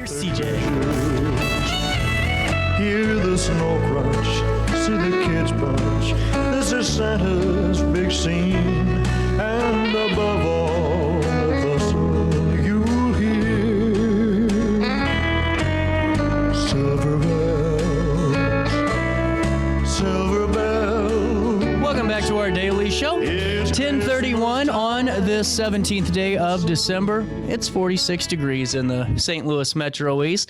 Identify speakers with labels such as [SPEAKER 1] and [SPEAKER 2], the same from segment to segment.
[SPEAKER 1] Here's CJ.
[SPEAKER 2] Hear the snow crunch, see the kids bunch. This is Santa's big scene, and above all the sun you'll hear silver bells, silver bells.
[SPEAKER 1] Welcome back to our daily show. 10:31 on this 17th day of December. It's 46 degrees in the St. Louis Metro East.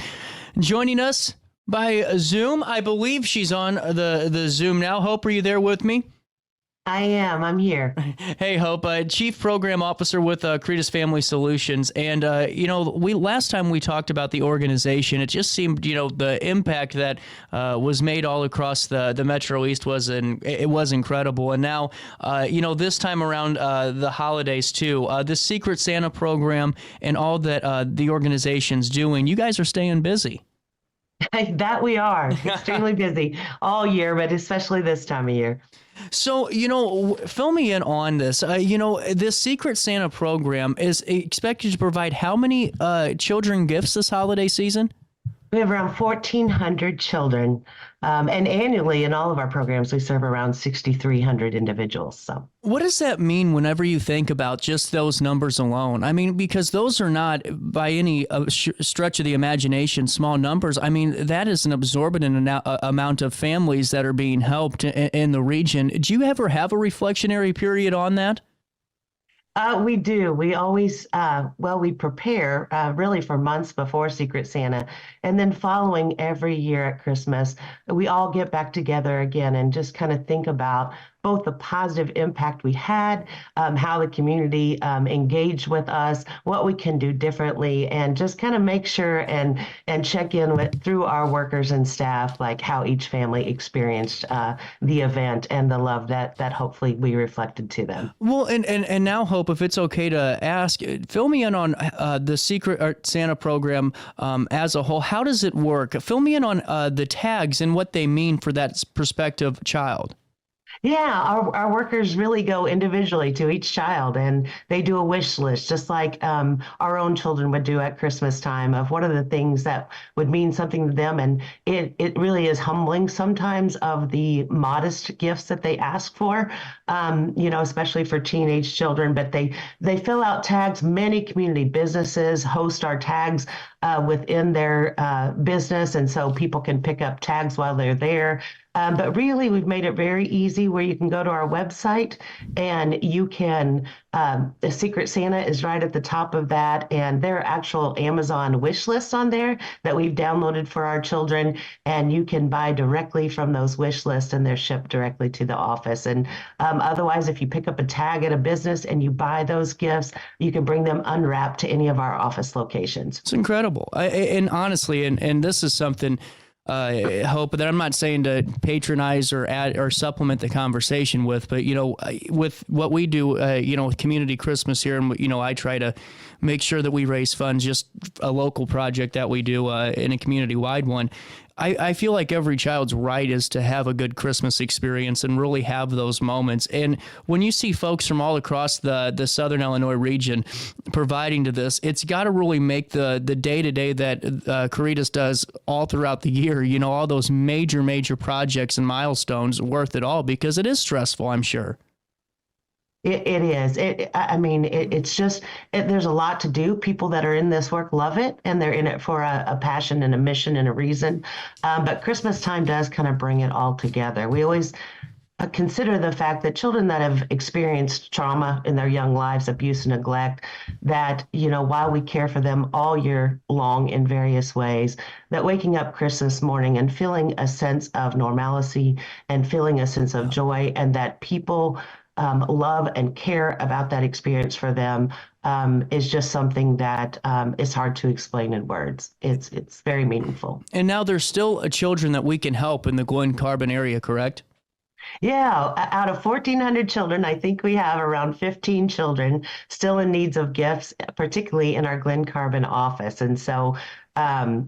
[SPEAKER 1] Joining us by Zoom, I believe she's on the Zoom now. Hope, are you there with me?
[SPEAKER 3] I am. I'm here.
[SPEAKER 1] Hey, Hope, Chief Program Officer with Caritas Family Solutions. And, last time we talked about the organization, it just seemed, the impact that was made all across the Metro East was incredible. And now, this time around the holidays, too, the Secret Santa program and all that the organization's doing, you guys are staying busy.
[SPEAKER 3] That we are. Extremely busy all year, but especially this time of year.
[SPEAKER 1] So, fill me in on this. This Secret Santa program is expected to provide how many children gifts this holiday season?
[SPEAKER 3] We have around 1,400 children, and annually in all of our programs, we serve around 6,300 individuals. So,
[SPEAKER 1] what does that mean whenever you think about just those numbers alone? I mean, because those are not, by any stretch of the imagination, small numbers. I mean, that is an exorbitant amount of families that are being helped in the region. Do you ever have a reflectionary period on that?
[SPEAKER 3] We do. We always, we prepare really for months before Secret Santa. And then following every year at Christmas, we all get back together again and just kind of think about both the positive impact we had, how the community engaged with us, what we can do differently, and just kind of make sure and check in through our workers and staff, like how each family experienced the event and the love that hopefully we reflected to them.
[SPEAKER 1] Well, and now, Hope, if it's okay to ask, fill me in on the Secret Santa program as a whole. How does it work? Fill me in on the tags and what they mean for that prospective child.
[SPEAKER 3] Yeah, our workers really go individually to each child, and they do a wish list, just like our own children would do at Christmas time, of what are the things that would mean something to them. And it really is humbling sometimes of the modest gifts that they ask for, especially for teenage children. But they fill out tags. Many community businesses host our tags within their business, and so people can pick up tags while they're there. But really, we've made it very easy where you can go to our website and you can, the Secret Santa is right at the top of that. And there are actual Amazon wish lists on there that we've downloaded for our children. And you can buy directly from those wish lists, and they're shipped directly to the office. And otherwise, if you pick up a tag at a business and you buy those gifts, you can bring them unwrapped to any of our office locations.
[SPEAKER 1] It's incredible. And honestly, and this is something, Hope, that I'm not saying to patronize or add or supplement the conversation with, but, with what we do, with Community Christmas here, and, I try to make sure that we raise funds, just a local project that we do in a community-wide one. I feel like every child's right is to have a good Christmas experience and really have those moments. And when you see folks from all across the Southern Illinois region providing to this, it's got to really make the day-to-day that Caritas does all throughout the year, all those major projects and milestones worth it all, because it is stressful, I'm sure.
[SPEAKER 3] It is. It's just, there's a lot to do. People that are in this work love it, and they're in it for a passion and a mission and a reason. But Christmas time does kind of bring it all together. We always consider the fact that children that have experienced trauma in their young lives, abuse and neglect, that, while we care for them all year long in various ways, that waking up Christmas morning and feeling a sense of normalcy and feeling a sense of joy, and that people love and care about that experience for them is just something that is hard to explain in words. It's very meaningful.
[SPEAKER 1] And now there's still children that we can help in the Glen Carbon area, correct?
[SPEAKER 3] Yeah, out of 1,400 children, I think we have around 15 children still in needs of gifts, particularly in our Glen Carbon office. And so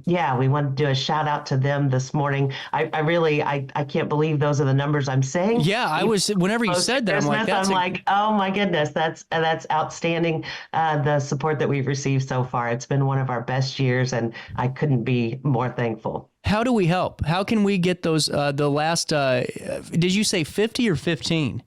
[SPEAKER 3] yeah, we want to do a shout out to them this morning. I really, I can't believe those are the numbers I'm saying.
[SPEAKER 1] Yeah, whenever you
[SPEAKER 3] Close to
[SPEAKER 1] said that, I'm like,
[SPEAKER 3] Christmas, I'm like, oh my goodness, that's outstanding. The support that we've received so far. It's been one of our best years, and I couldn't be more thankful.
[SPEAKER 1] how do we help? How can we get those, the last, did you say 50 or 15?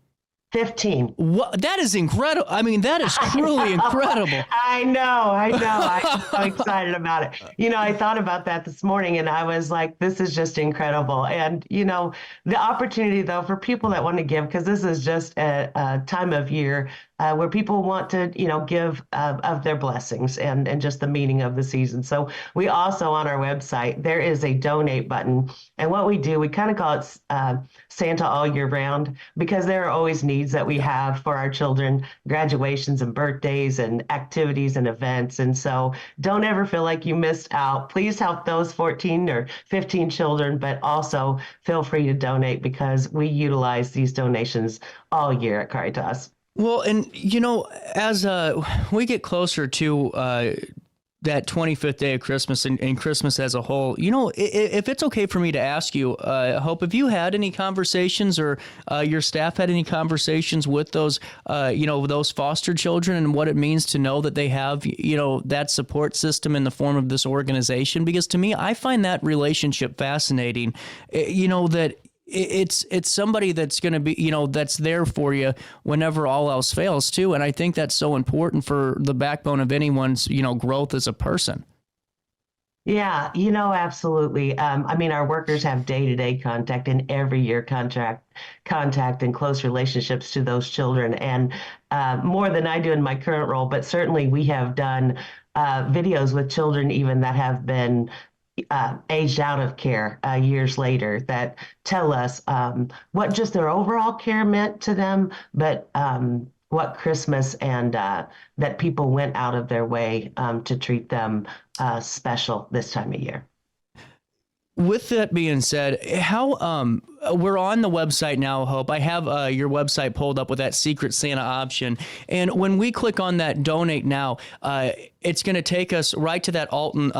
[SPEAKER 3] 15.
[SPEAKER 1] What? That is incredible. I mean, that is truly incredible.
[SPEAKER 3] I know. I'm so excited about it. I thought about that this morning and I was like, this is just incredible. And, the opportunity, though, for people that want to give, because this is just a time of year where people want to, give of their blessings and just the meaning of the season. So we also, on our website, there is a donate button. And what we do, we kind of call it Santa all year round, because there are always needs that we have for our children, graduations and birthdays and activities and events. And so don't ever feel like you missed out. Please help those 14 or 15 children, but also feel free to donate, because we utilize these donations all year at Caritas.
[SPEAKER 1] Well, and as we get closer to that 25th day of Christmas and Christmas as a whole, if it's okay for me to ask you, Hope, have you had any conversations, or your staff had any conversations with those, those foster children, and what it means to know that they have, that support system in the form of this organization? Because to me, I find that relationship fascinating, that it's somebody that's going to be, that's there for you whenever all else fails too. And I think that's so important for the backbone of anyone's, growth as a person.
[SPEAKER 3] Yeah, absolutely. Our workers have day-to-day contact and every year contact and close relationships to those children, and more than I do in my current role. But certainly we have done videos with children even that have been aged out of care years later, that tell us what just their overall care meant to them, but what Christmas and that people went out of their way to treat them special this time of year.
[SPEAKER 1] With that being said, how we're on the website now, Hope. I have your website pulled up with that Secret Santa option. And when we click on that donate now, it's going to take us right to that Alton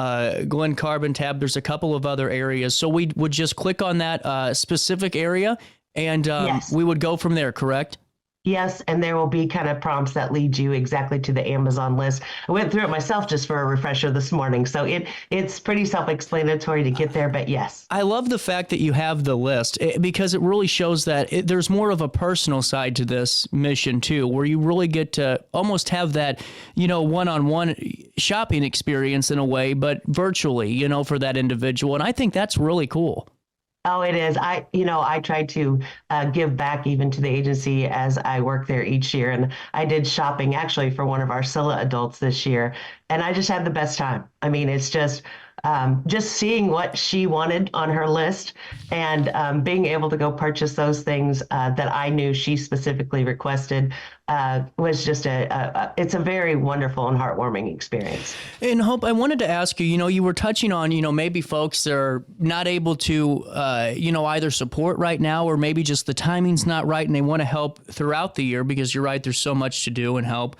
[SPEAKER 1] Glen Carbon tab. There's a couple of other areas. So we would just click on that specific area, and
[SPEAKER 3] Yes.
[SPEAKER 1] we would go from there, correct?
[SPEAKER 3] Yes, and there will be kind of prompts that lead you exactly to the Amazon list. I went through it myself just for a refresher this morning, so it's pretty self-explanatory to get there, but yes.
[SPEAKER 1] I love the fact that you have the list, because it really shows that there's more of a personal side to this mission too, where you really get to almost have that, one-on-one shopping experience in a way, but virtually, for that individual. And I think that's really cool.
[SPEAKER 3] Oh, it is. I try to give back even to the agency as I work there each year. And I did shopping actually for one of our Scylla adults this year. And I just had the best time. It's just seeing what she wanted on her list, and being able to go purchase those things that I knew she specifically requested was just it's a very wonderful and heartwarming experience.
[SPEAKER 1] And Hope, I wanted to ask you, you were touching on, maybe folks that are not able to, either support right now, or maybe just the timing's not right and they want to help throughout the year, because you're right, there's so much to do and help.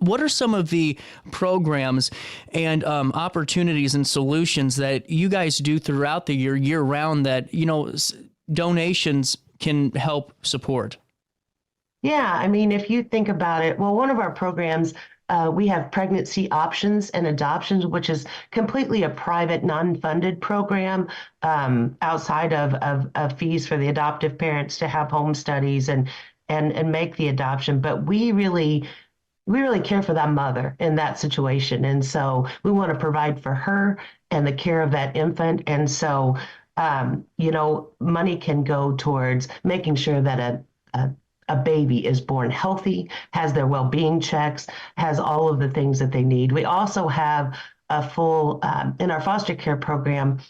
[SPEAKER 1] What are some of the programs and opportunities and solutions that you guys do throughout the year round that, donations can help support?
[SPEAKER 3] Yeah, if you think about it, well, one of our programs, we have pregnancy options and adoptions, which is completely a private, non-funded program outside of fees for the adoptive parents to have home studies and make the adoption. But we really care for that mother in that situation. And so we want to provide for her and the care of that infant. And so, money can go towards making sure that a baby is born healthy, has their well-being checks, has all of the things that they need. We also have a full, in our foster care program,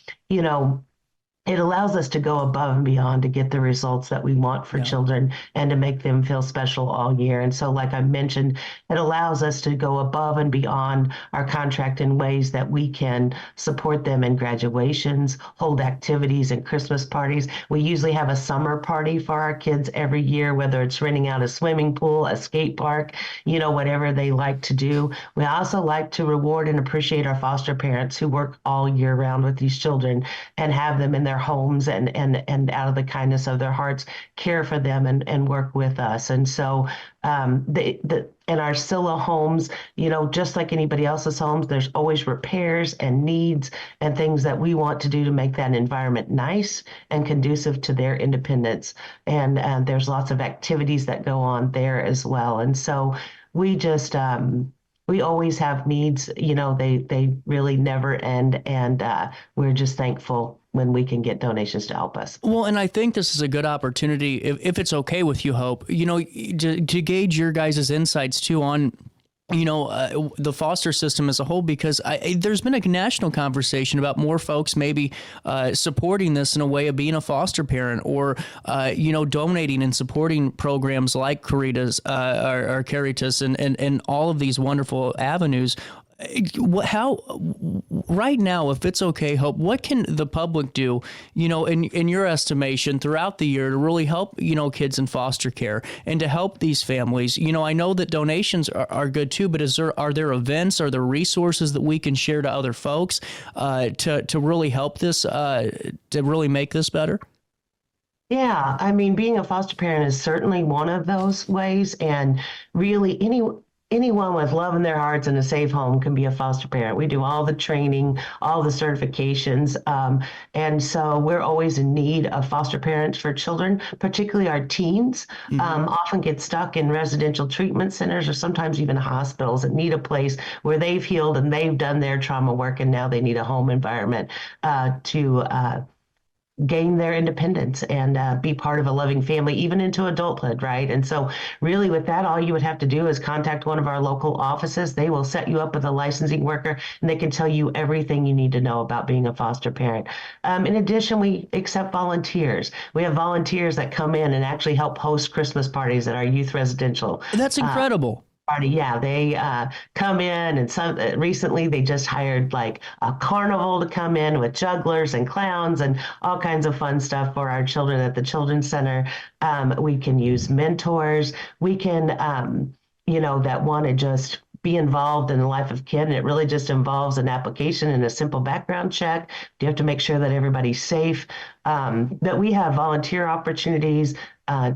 [SPEAKER 3] it allows us to go above and beyond to get the results that we want for
[SPEAKER 1] Yeah.
[SPEAKER 3] children and to make them feel special all year. And so, like I mentioned, it allows us to go above and beyond our contract in ways that we can support them in graduations, hold activities and Christmas parties. We usually have a summer party for our kids every year, whether it's renting out a swimming pool, a skate park, whatever they like to do. We also like to reward and appreciate our foster parents who work all year round with these children and have them in their homes and out of the kindness of their hearts care for them and work with us. And so in our Scylla homes, just like anybody else's homes, there's always repairs and needs and things that we want to do to make that environment nice and conducive to their independence. And there's lots of activities that go on there as well. And so we just we always have needs, they really never end. And we're just thankful when we can get donations to help us.
[SPEAKER 1] Well, and I think this is a good opportunity, if it's okay with you, Hope, to gauge your guys' insights too on the foster system as a whole, because there's been a national conversation about more folks maybe supporting this in a way of being a foster parent or, donating and supporting programs like Caritas or Caritas and all of these wonderful avenues. How right now, if it's okay, Hope, what can the public do, in your estimation throughout the year to really help, kids in foster care and to help these families? I know that donations are good too, but are there events, are there resources that we can share to other folks to really help this, to really make this better?
[SPEAKER 3] Yeah, I mean, being a foster parent is certainly one of those ways, and really anyone with love in their hearts and a safe home can be a foster parent. We do all the training, all the certifications. And so we're always in need of foster parents for children, particularly our teens, often get stuck in residential treatment centers or sometimes even hospitals and need a place where they've healed and they've done their trauma work. And now they need a home environment to gain their independence and be part of a loving family, even into adulthood, right? And so really with that, all you would have to do is contact one of our local offices. They will set you up with a licensing worker and they can tell you everything you need to know about being a foster parent. In addition, we accept volunteers. We have volunteers that come in and actually help host Christmas parties at our youth residential.
[SPEAKER 1] That's incredible.
[SPEAKER 3] Party. Yeah, they come in, and recently they just hired like a carnival to come in with jugglers and clowns and all kinds of fun stuff for our children at the Children's Center. We can use mentors. We can, that want to just be involved in the life of kid. And it really just involves an application and a simple background check. You have to make sure that everybody's safe, that we have volunteer opportunities,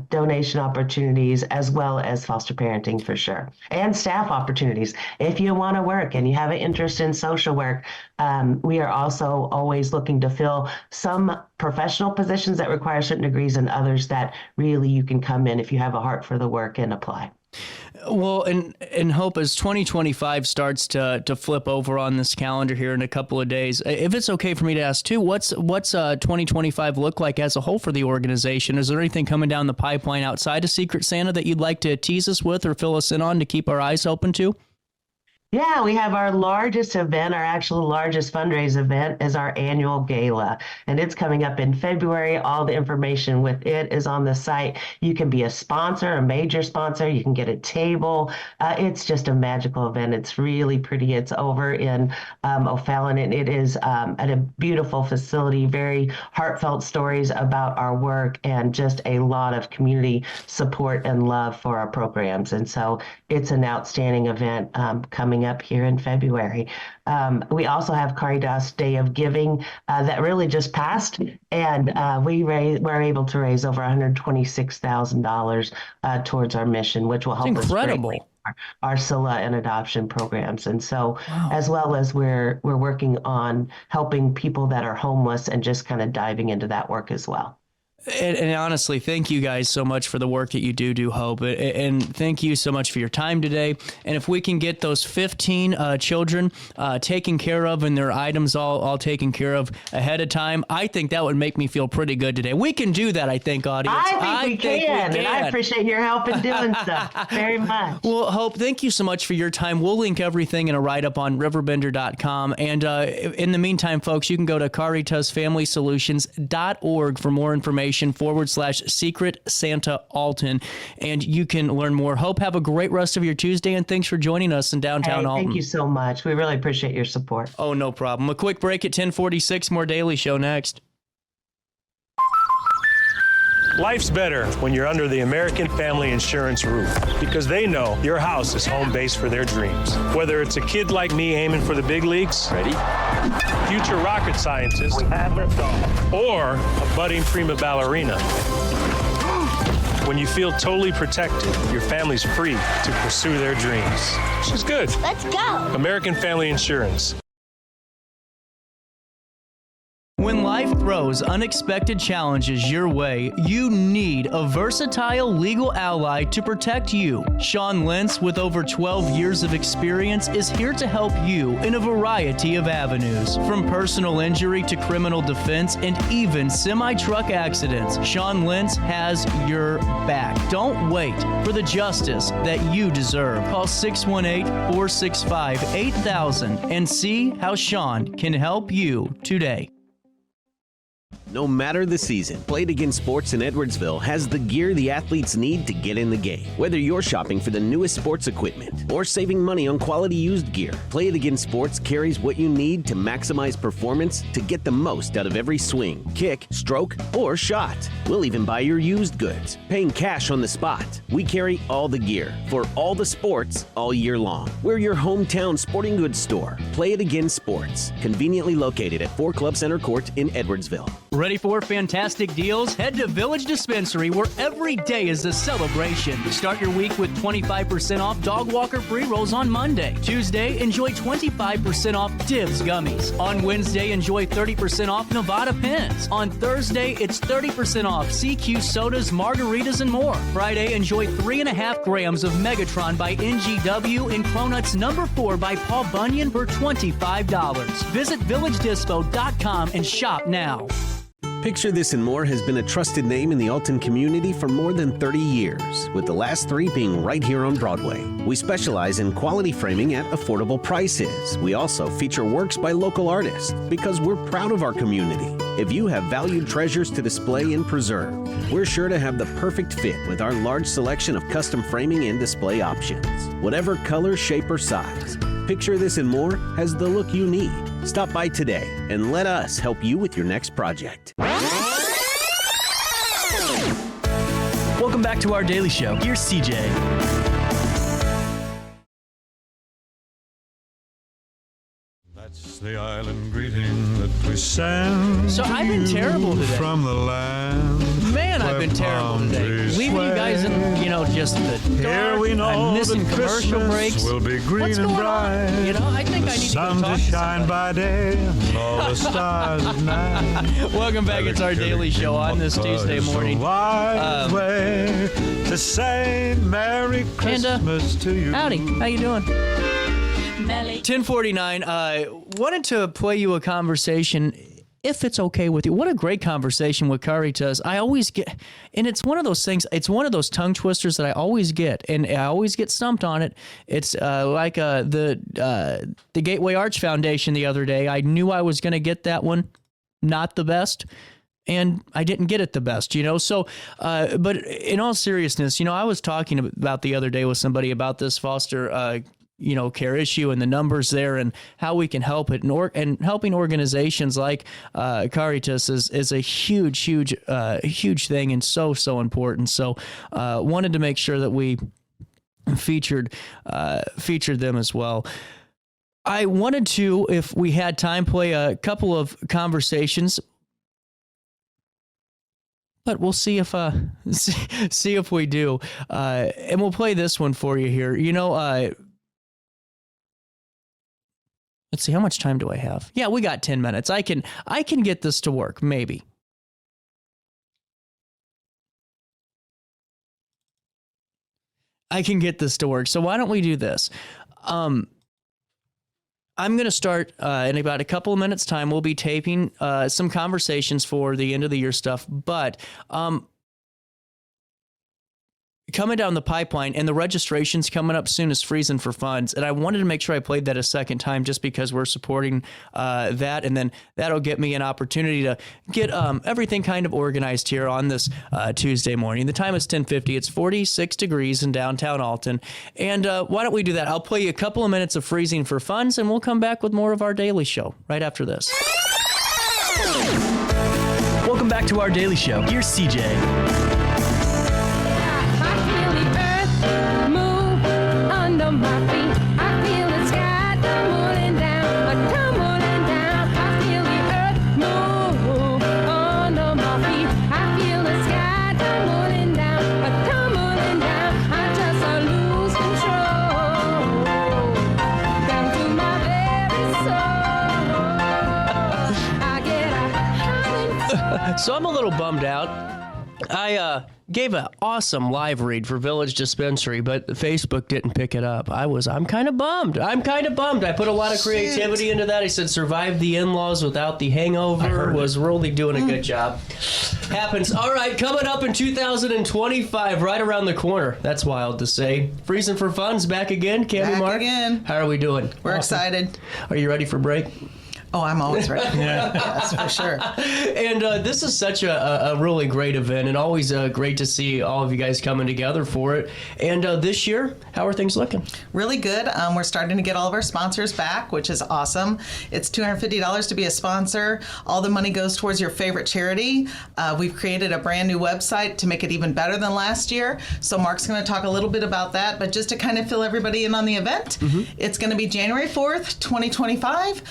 [SPEAKER 3] donation opportunities, as well as foster parenting for sure, and staff opportunities. If you want to work and you have an interest in social work, we are also always looking to fill some professional positions that require certain degrees and others that really you can come in if you have a heart for the work and apply.
[SPEAKER 1] Well, and Hope, as 2025 starts to flip over on this calendar here in a couple of days, if it's okay for me to ask too, what's 2025 look like as a whole for the organization? Is there anything coming down the pipeline outside of Secret Santa that you'd like to tease us with or fill us in on to keep our eyes open to?
[SPEAKER 3] Yeah, we have our largest event, our actual largest fundraise event is our annual gala, and it's coming up in February. All the information with it is on the site. You can be a sponsor, a major sponsor. You can get a table. It's just a magical event. It's really pretty. It's over in O'Fallon, and it is at a beautiful facility, very heartfelt stories about our work and just a lot of community support and love for our programs. And so it's an outstanding event coming up here in February. We also have Caritas Day of Giving that really just passed, and we were able to raise over $126,000 towards our mission, which will help us greatly our Scylla and adoption programs. And so as well as we're working on helping people that are homeless and just kind of diving into that work as well.
[SPEAKER 1] And honestly, thank you guys so much for the work that you do, Hope. And thank you so much for your time today. And if we can get those 15 children taken care of and their items all taken care of ahead of time, I think that would make me feel pretty good today. We can do that, I think, audience.
[SPEAKER 3] I think we can. And I appreciate your help in doing so very much.
[SPEAKER 1] Well, Hope, thank you so much for your time. We'll link everything in a write-up on RiverBender.com. And in the meantime, folks, you can go to CaritasFamilySolutions.org for more information. /Secret Santa Alton, and you can learn more. Hope, have a great rest of your Tuesday, and thanks for joining us in downtown Alton.
[SPEAKER 3] Thank you so much. We really appreciate your support.
[SPEAKER 1] Oh, no problem. A quick break at 10:46. More Daily Show next.
[SPEAKER 4] Life's better when you're under the American Family Insurance roof because they know your house is home base for their dreams. Whether it's a kid like me aiming for the big leagues, ready, future rocket scientist, we have liftoff, or a budding prima ballerina. When you feel totally protected, your family's free to pursue their dreams. She's good.
[SPEAKER 5] Let's go.
[SPEAKER 4] American Family Insurance.
[SPEAKER 1] When life throws unexpected challenges your way, you need a versatile legal ally to protect you. Sean Lentz, with over 12 years of experience, is here to help you in a variety of avenues. From personal injury to criminal defense and even semi-truck accidents, Sean Lentz has your back. Don't wait for the justice that you deserve. Call 618-465-8000 and see how Sean can help you today.
[SPEAKER 6] No matter the season, Play It Again Sports in Edwardsville has the gear the athletes need to get in the game. Whether you're shopping for the newest sports equipment or saving money on quality used gear, Play It Again Sports carries what you need to maximize performance to get the most out of every swing, kick, stroke, or shot. We'll even buy your used goods, paying cash on the spot. We carry all the gear for all the sports all year long. We're your hometown sporting goods store. Play It Again Sports, conveniently located at 4 Club Center Court in Edwardsville.
[SPEAKER 1] Ready for fantastic deals? Head to Village Dispensary, where every day is a celebration. Start your week with 25% off Dog Walker pre-rolls on Monday. Tuesday, enjoy 25% off Divs gummies. On Wednesday, enjoy 30% off Nevada pens. On Thursday, it's 30% off CQ sodas, margaritas, and more. Friday, enjoy 3.5 grams of Megatron by NGW and Cronuts number 4 by Paul Bunyan for $25. Visit VillageDispo.com and shop now.
[SPEAKER 6] Picture This and More has been a trusted name in the Alton community for more than 30 years, with the last 3 being right here on Broadway. We specialize in quality framing at affordable prices. We also feature works by local artists because we're proud of our community. If you have valued treasures to display and preserve, we're sure to have the perfect fit with our large selection of custom framing and display options. Whatever color, shape, or size, Picture This and More has the look you need. Stop by today and let us help you with your next project.
[SPEAKER 1] Welcome back to our Daily Show. Here's CJ.
[SPEAKER 2] That's the island greeting that we send.
[SPEAKER 1] So I've been terrible today.
[SPEAKER 2] From the land.
[SPEAKER 1] Man, I've been terrible today. Leaving you guys in, just the dark.
[SPEAKER 2] Here we know
[SPEAKER 1] I'm missing
[SPEAKER 2] that
[SPEAKER 1] commercial breaks.
[SPEAKER 2] Christmas will be green
[SPEAKER 1] What's
[SPEAKER 2] and
[SPEAKER 1] going
[SPEAKER 2] bright.
[SPEAKER 1] on? I think I need to go
[SPEAKER 2] sun
[SPEAKER 1] talk
[SPEAKER 2] to
[SPEAKER 1] to
[SPEAKER 2] shine by day and all the stars at night.
[SPEAKER 1] Welcome back. It's our Daily Show on this Tuesday morning.
[SPEAKER 2] Wise way to say Merry Christmas to you.
[SPEAKER 1] Howdy. How you doing? 10:49. Wanted to play you a conversation, if it's okay with you. What a great conversation with Caritas. I always get, and it's one of those things, it's one of those tongue twisters that I always get, and I always get stumped on it. It's like the Gateway Arch Foundation the other day. I knew I was going to get that one, not the best, and I didn't get it the best, So, but in all seriousness, I was talking about the other day with somebody about this foster care issue and the numbers there and how we can help it. And helping organizations like Caritas is a huge thing and so important. So wanted to make sure that we featured them as well. I wanted to, if we had time, play a couple of conversations, but we'll see if we do. And we'll play this one for you here. Let's see, how much time do I have? Yeah, we got 10 minutes. I can get this to work, maybe. I can get this to work. So why don't we do this? I'm going to start in about a couple of minutes' time. We'll be taping some conversations for the end of the year stuff, but coming down the pipeline, and the registration's coming up soon, is Freezing for Funds. And I wanted to make sure I played that a second time just because we're supporting that. And then that'll get me an opportunity to get everything kind of organized here on this Tuesday morning. The time is 10:50. It's 46 degrees in downtown Alton. And why don't we do that? I'll play you a couple of minutes of Freezing for Funds, and we'll come back with more of our daily show right after this.
[SPEAKER 5] Welcome back to our daily show. Here's CJ.
[SPEAKER 1] So I'm a little bummed out. I gave an awesome live read for Village Dispensary, but Facebook didn't pick it up. I'm kind of bummed. I put a lot of creativity into that. I said survive the in-laws without the hangover. Was really doing a good job. Happens. All right, coming up in 2025, right around the corner. That's wild to say. Freezing for Fun's back again. Candy Mark.
[SPEAKER 7] Again.
[SPEAKER 1] How are we doing?
[SPEAKER 7] We're excited.
[SPEAKER 1] Are you ready for break?
[SPEAKER 7] Oh, I'm always ready. Yes, for sure.
[SPEAKER 1] And this is such a really great event, and always great to see all of you guys coming together for it. And this year, how are things looking?
[SPEAKER 7] Really good. We're starting to get all of our sponsors back, which is awesome. It's $250 to be a sponsor. All the money goes towards your favorite charity. We've created a brand new website to make it even better than last year. So Mark's going to talk a little bit about that, but just to kind of fill everybody in on the event, it's going to be January 4th, 2025.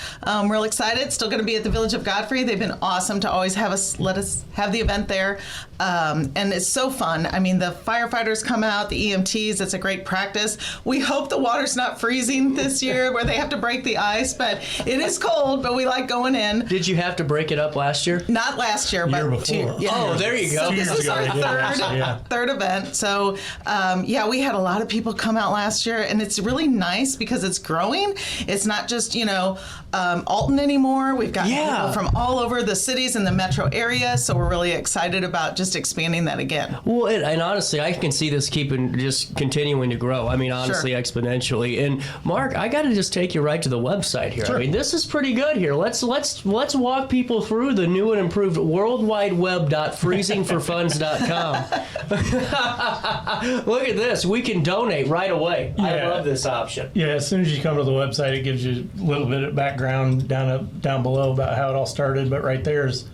[SPEAKER 7] We're excited. Still going to be at the Village of Godfrey. They've been awesome to always let us have the event there. And it's so fun. I mean, the firefighters come out, the EMTs, it's a great practice. We hope the water's not freezing this year where they have to break the ice, but it is cold, but we like going in.
[SPEAKER 1] Did you have to break it up last year?
[SPEAKER 7] Not last year, but
[SPEAKER 2] Year before.
[SPEAKER 1] Oh, there you go.
[SPEAKER 7] So this is our third event. So, we had a lot of people come out last year, and it's really nice because it's growing. It's not just, Alton anymore. We've got people from all over the cities in the metro area, so we're really excited about just expanding that again.
[SPEAKER 1] Well, and honestly, I can see this just continuing to grow. I mean, honestly, exponentially. And Mark, I got to just take you right to the website here. Sure. I mean, this is pretty good here. Let's walk people through the new and improved worldwideweb.freezingforfunds.com. Look at this. We can donate right away. Yeah. I love this option.
[SPEAKER 8] Yeah, as soon as you come to the website, it gives you a little bit of background down below about how it all started. But right there is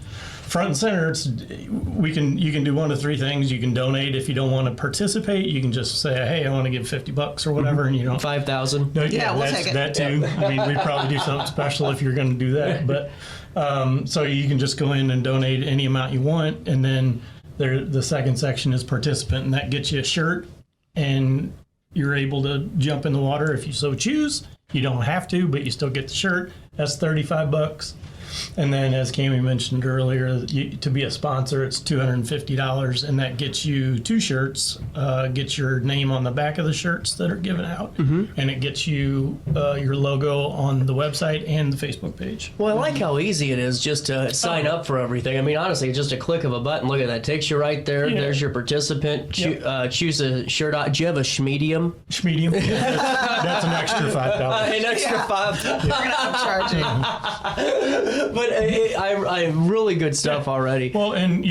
[SPEAKER 8] front and center. You can do one of three things. You can donate. If you don't want to participate, you can just say, hey, I want to give $50 or whatever, and you don't.
[SPEAKER 1] 5,000.
[SPEAKER 7] We'll take it.
[SPEAKER 8] That too. Yeah. I mean, we'd probably do something special if you're going to do that. But so you can just go in and donate any amount you want, and then the second section is participant, and that gets you a shirt, and you're able to jump in the water if you so choose. You don't have to, but you still get the shirt. That's $35. And then, as Cami mentioned earlier, to be a sponsor, it's $250, and that gets you two shirts. Gets your name on the back of the shirts that are given out, and it gets you your logo on the website and the Facebook page.
[SPEAKER 1] Well, I like how easy it is just to sign up for everything. I mean, honestly, just a click of a button. Look at that. Takes you right there. Yeah. There's your participant. Choose a shirt. Do you have a schmedium?
[SPEAKER 8] Schmedium? That's an extra $5.
[SPEAKER 1] An extra $5.
[SPEAKER 7] We're going to charge you.
[SPEAKER 1] But I really good stuff already.
[SPEAKER 8] Well, and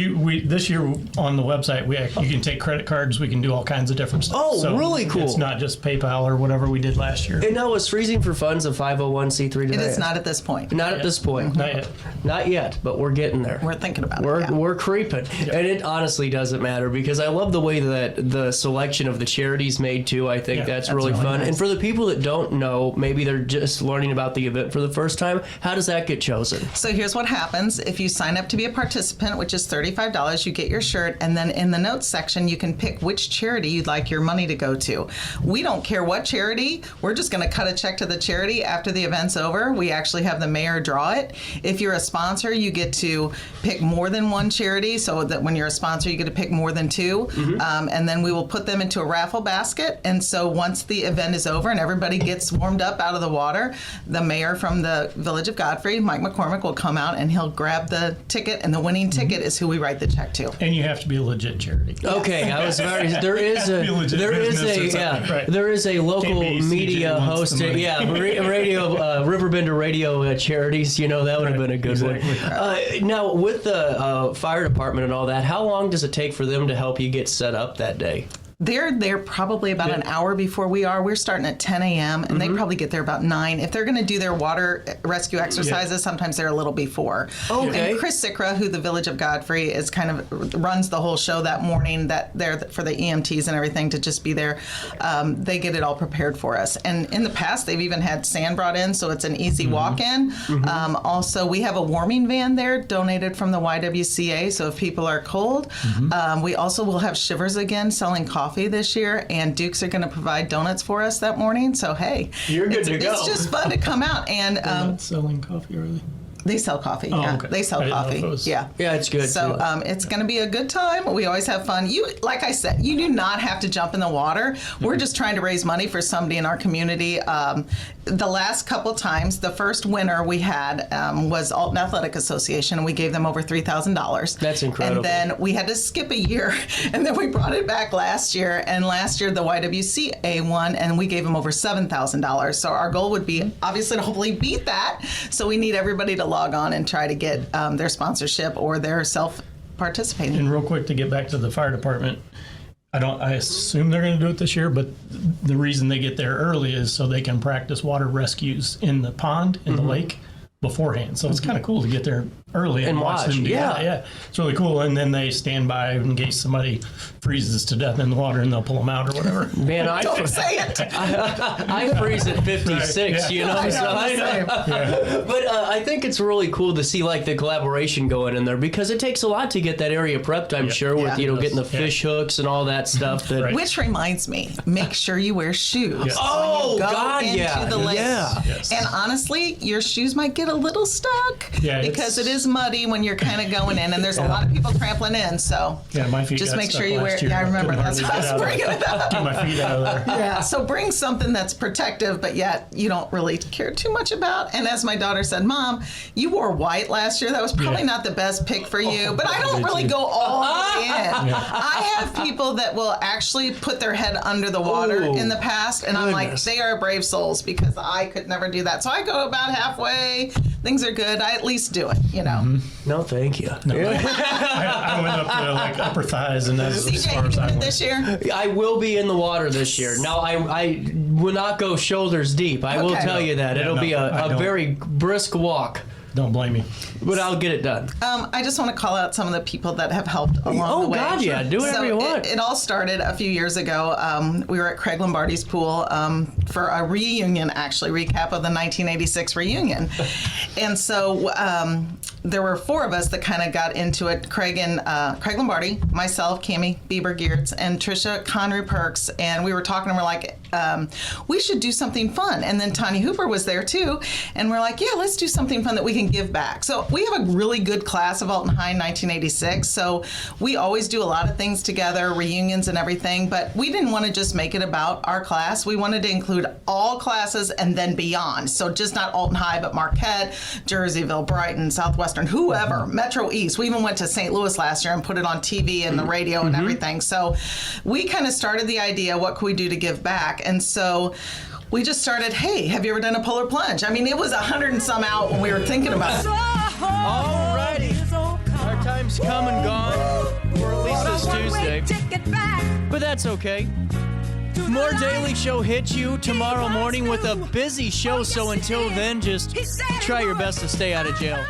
[SPEAKER 8] this year on the website, you can take credit cards. We can do all kinds of different stuff.
[SPEAKER 1] Oh, so really cool.
[SPEAKER 8] It's not just PayPal or whatever we did last year.
[SPEAKER 1] And now is Freezing for Funds a 501c3 today?
[SPEAKER 7] It is not at this point.
[SPEAKER 1] Not at this point.
[SPEAKER 8] Not yet.
[SPEAKER 1] Not yet, but we're getting there.
[SPEAKER 7] We're thinking about it.
[SPEAKER 1] We're creeping. Yep. And it honestly doesn't matter because I love the way that the selection of the charities made too. I think that's really fun. Nice. And for the people that don't know, maybe they're just learning about the event for the first time, how does that get chosen? person?
[SPEAKER 7] So here's what happens. If you sign up to be a participant, which is $35, you get your shirt, and then in the notes section, you can pick which charity you'd like your money to go to. We don't care what charity. We're just going to cut a check to the charity after the event's over. We actually have the mayor draw it. If you're a sponsor, you get to pick more than one charity, so that when you're a sponsor, you get to pick more than two. And then we will put them into a raffle basket. And so once the event is over and everybody gets warmed up out of the water, the mayor from the Village of Godfrey, Mike McCormick, will come out and he'll grab the ticket, and the winning ticket is who we write the check to.
[SPEAKER 8] And you have to be a legit charity.
[SPEAKER 1] Okay, I was very. There is a local
[SPEAKER 8] Can't be
[SPEAKER 1] media
[SPEAKER 8] CJ wants
[SPEAKER 1] host.
[SPEAKER 8] the money.
[SPEAKER 1] Radio RiverBender Radio charities. You know, that would have been a good one. Now with the fire department and all that, how long does it take for them to help you get set up that day?
[SPEAKER 7] They're there probably about an hour before we are. We're starting at 10 a.m. and they probably get there about 9. If they're going to do their water rescue exercises, sometimes they're a little before.
[SPEAKER 1] Okay.
[SPEAKER 7] And Chris Sikra, who the Village of Godfrey is kind of runs the whole show that morning, that they're for the EMTs and everything to just be there. They get it all prepared for us. And in the past, they've even had sand brought in, so it's an easy walk-in. Also, we have a warming van there donated from the YWCA, so if people are cold. We also will have Shivers again selling coffee this year, and Dukes are going to provide donuts for us that morning. So hey,
[SPEAKER 1] You're good to go.
[SPEAKER 7] It's just fun to come out, and
[SPEAKER 8] They're not selling coffee, are they?
[SPEAKER 7] they sell coffee.
[SPEAKER 8] Oh,
[SPEAKER 7] Yeah,
[SPEAKER 8] okay.
[SPEAKER 7] they sell
[SPEAKER 8] I didn't know if
[SPEAKER 7] coffee.
[SPEAKER 8] it was-
[SPEAKER 7] Yeah.
[SPEAKER 1] Yeah, it's good.
[SPEAKER 7] So
[SPEAKER 1] too.
[SPEAKER 7] it's going to be a good time. We always have fun. You, like I said, you do not have to jump in the water. We're just trying to raise money for somebody in our community. The last couple times, the first winner we had was Alton Athletic Association, and we gave them over $3,000.
[SPEAKER 1] That's incredible.
[SPEAKER 7] And then we had to skip a year, and then we brought it back last year. And last year, the YWCA won, and we gave them over $7,000. So our goal would be obviously to hopefully beat that. So we need everybody to log on and try to get their sponsorship or their self-participating.
[SPEAKER 8] And real quick, to get back to the fire department, I assume they're going to do it this year, but the reason they get there early is so they can practice water rescues in the pond, in the lake beforehand. So it's kind of cool to get there early and watch them do that. Yeah, it's really cool. And then they stand by in case somebody freezes to death in the water, and they'll pull them out or whatever.
[SPEAKER 1] Man,
[SPEAKER 7] Don't say it.
[SPEAKER 1] I freeze at 56,
[SPEAKER 8] Right, yeah.
[SPEAKER 1] you know?
[SPEAKER 7] I know,
[SPEAKER 1] So I
[SPEAKER 7] same.
[SPEAKER 1] know. But I think it's really cool to see like the collaboration going in there, because it takes a lot to get that area prepped, I'm sure, with,
[SPEAKER 7] Yeah.
[SPEAKER 1] getting the fish hooks and all that stuff. That,
[SPEAKER 8] Right.
[SPEAKER 7] Which reminds me, make sure you wear shoes.
[SPEAKER 8] Yes.
[SPEAKER 1] Oh,
[SPEAKER 7] when you go
[SPEAKER 1] God,
[SPEAKER 7] into
[SPEAKER 1] yeah.
[SPEAKER 7] the lake.
[SPEAKER 1] Yeah.
[SPEAKER 8] Yes.
[SPEAKER 7] And honestly, your shoes might get a little stuck
[SPEAKER 8] Yeah,
[SPEAKER 7] because it
[SPEAKER 8] it's-
[SPEAKER 7] is muddy when you're kind of going in, and there's a lot of people trampling in. So
[SPEAKER 8] Yeah, my feet
[SPEAKER 7] just
[SPEAKER 8] got
[SPEAKER 7] make
[SPEAKER 8] stuck
[SPEAKER 7] sure you wear.
[SPEAKER 8] last year.
[SPEAKER 7] Yeah, I remember
[SPEAKER 8] couldn't
[SPEAKER 7] that's
[SPEAKER 8] hardly
[SPEAKER 7] what I was
[SPEAKER 8] get
[SPEAKER 7] bringing it up.
[SPEAKER 8] Get my feet out of there.
[SPEAKER 7] Yeah, so bring something that's protective, but yet you don't really care too much about. And as my daughter said, Mom, you wore white last year. That was probably
[SPEAKER 8] Yeah.
[SPEAKER 7] not the best pick for you, but I don't
[SPEAKER 8] did
[SPEAKER 7] really
[SPEAKER 8] too.
[SPEAKER 7] go all the way in. I have people that will actually put their head under the water
[SPEAKER 1] Oh,
[SPEAKER 7] in the past, and I'm like,
[SPEAKER 1] goodness.
[SPEAKER 7] they are brave souls, because I could never do that. So I go about halfway. Things are good. I at least do it, you know.
[SPEAKER 1] no, thank you.
[SPEAKER 8] I went up to like upper thighs, and that's as
[SPEAKER 7] CJ,
[SPEAKER 8] far
[SPEAKER 7] you
[SPEAKER 8] as I
[SPEAKER 7] doing it
[SPEAKER 8] went.
[SPEAKER 7] this year?
[SPEAKER 1] I will be in the water this year. Now, I will not go shoulders deep. I will
[SPEAKER 7] Okay.
[SPEAKER 1] tell you that.
[SPEAKER 8] Yeah,
[SPEAKER 1] It'll
[SPEAKER 8] no,
[SPEAKER 1] be
[SPEAKER 8] I
[SPEAKER 1] a
[SPEAKER 8] don't.
[SPEAKER 1] very brisk walk,
[SPEAKER 8] Don't blame me.
[SPEAKER 1] but I'll get it done.
[SPEAKER 7] I just want to call out some of the people that have helped along the way.
[SPEAKER 1] God, yeah. Do whatever you want.
[SPEAKER 7] It all started a few years ago. We were at Craig Lombardi's pool for a reunion, actually, recap of the 1986 reunion. And so there were four of us that kind of got into it. Craig Lombardi, myself, Cammie Bieber-Geertz, and Trisha Conry Perks. And we were talking, and we're like, we should do something fun. And then Tanya Hooper was there too. And we're like, yeah, let's do something fun that we can give back. So we have a really good class of Alton High in 1986. So we always do a lot of things together, reunions and everything. But we didn't want to just make it about our class. We wanted to include all classes and then beyond. So just not Alton High, but Marquette, Jerseyville, Brighton, Southwestern, whoever, Metro East. We even went to St. Louis last year and put it on TV and the radio and everything. So we kind of started the idea, what can we do to give back? And so we just started, hey, have you ever done a polar plunge? I mean, it was 100 and some out when we were thinking about it.
[SPEAKER 1] Alrighty. Our time's come and gone, or at least this Tuesday. But that's okay. More Daily Show hits you tomorrow morning with a busy show, so until then, just try your best to stay out of jail.